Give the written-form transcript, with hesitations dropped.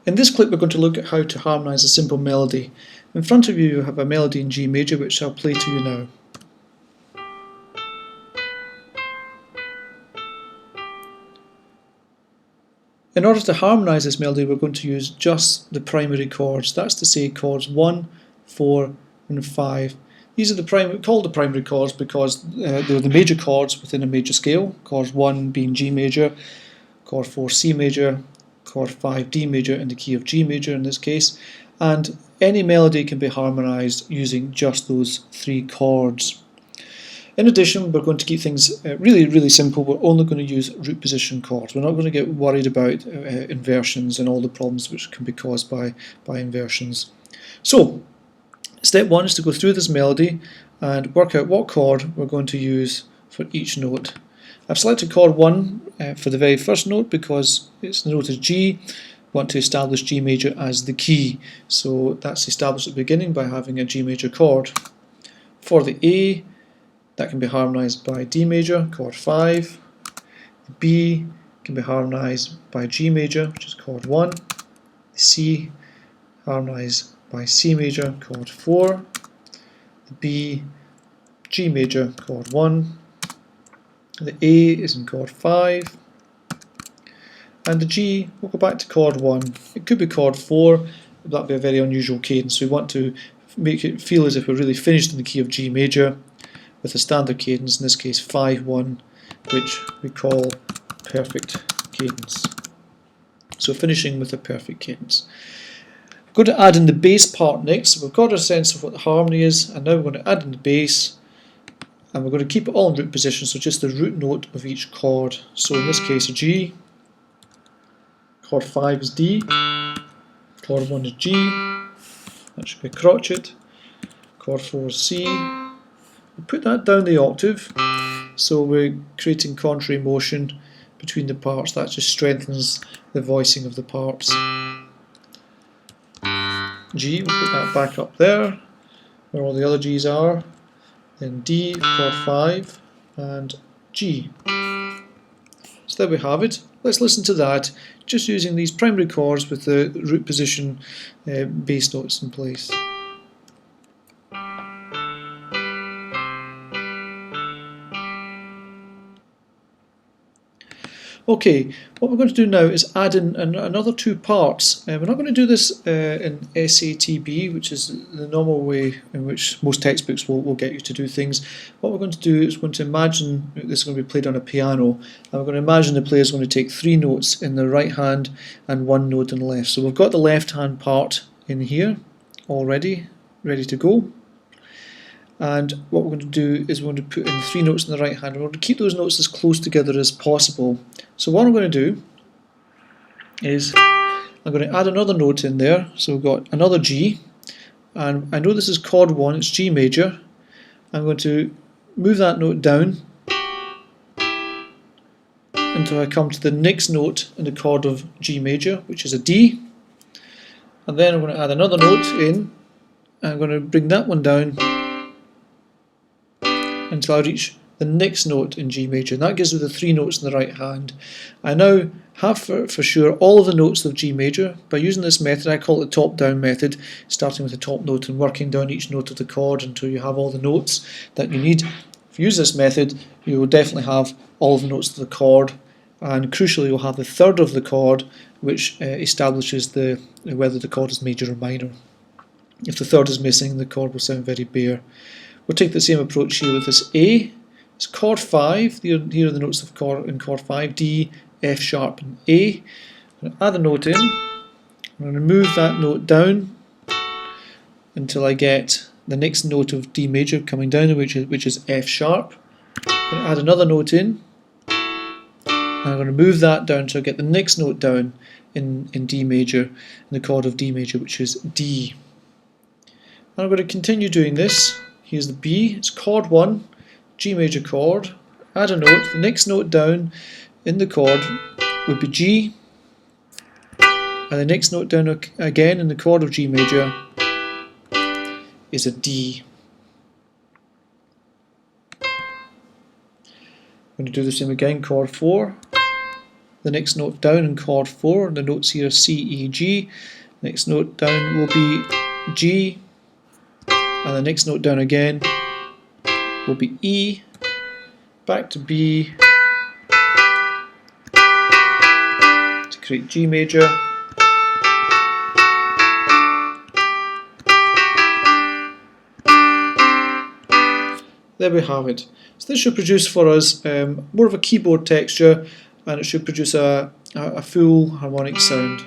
In this clip we're going to look at how to harmonise a simple melody. In front of you have a melody in G major which I'll play to you now. In order to harmonise this melody we're going to use just the primary chords, that's to say chords 1, 4 and 5. These are called the primary chords because they're the major chords within a major scale, chords 1 being G major, chord 4 C major, chord 5 D major in the key of G major in this case, and any melody can be harmonised using just those three chords. In addition, we're going to keep things really simple. We're only going to use root position chords. We're not going to get worried about inversions and all the problems which can be caused by inversions. So, step one is to go through this melody and work out what chord we're going to use for each note. I've selected chord 1 for the very first note because its note is G. I want to establish G major as the key, so that's established at the beginning by having a G major chord. For the A, that can be harmonised by D major, chord 5. The B can be harmonised by G major, which is chord 1. The C, harmonised by C major, chord 4. The B, G major, chord 1. The A is in chord 5. And the G, we'll go back to chord 1. It could be chord 4, but that would be a very unusual cadence. We want to make it feel as if we're really finished in the key of G major with a standard cadence, in this case 5-1, which we call perfect cadence. So finishing with a perfect cadence. We're going to add in the bass part next. So we've got a sense of what the harmony is, and now we're going to add in the bass, and we're going to keep it all in root position, so just the root note of each chord. So in this case a G, chord 5 is D, chord 1 is G, that should be a crotchet, chord 4 is C. We put that down the octave, so we're creating contrary motion between the parts. That just strengthens the voicing of the parts. G, we'll put that back up there, where all the other G's are. Then D, chord 5, and G. So there we have it. Let's listen to that, just using these primary chords with the root position bass notes in place. Okay, what we're going to do now is add in another two parts. We're not going to do this in SATB, which is the normal way in which most textbooks will get you to do things. What we're going to do is we're going to imagine this is going to be played on a piano, and we're going to imagine the player is going to take 3 notes in the right hand and 1 note in the left. So we've got the left hand part in here already, ready to go. And what we're going to do is we're going to put in 3 notes in the right hand. We're going to keep those notes as close together as possible. So what I'm going to do is I'm going to add another note in there. So we've got another G, and I know this is chord 1, it's G major. I'm going to move that note down until I come to the next note in the chord of G major, which is a D. And then I'm going to add another note in, and I'm going to bring that one down until I reach the next note in G major, and that gives me the 3 notes in the right hand. I now have for sure all of the notes of G major. By using this method, I call it the top-down method, starting with the top note and working down each note of the chord until you have all the notes that you need. If you use this method, you will definitely have all of the notes of the chord, and crucially you'll have the third of the chord, which establishes whether the chord is major or minor. If the third is missing, the chord will sound very bare. We'll take the same approach here with this A. It's chord 5. Here are the notes of in chord 5, D, F sharp and A. I'm going to add a note in. I'm going to move that note down until I get the next note of D major coming down, which is F sharp. I'm going to add another note in. And I'm going to move that down until I get the next note down in D major, in the chord of D major, which is D. And I'm going to continue doing this. Here's the B, it's chord 1, G major chord, add a note, the next note down in the chord would be G, and the next note down again in the chord of G major is a D. I'm going to do the same again, chord 4, the next note down in chord 4. The notes here are C, E, G. Next note down will be G, and the next note down again will be E, back to B, to create G major, there we have it. So this should produce for us more of a keyboard texture, and it should produce a full harmonic sound.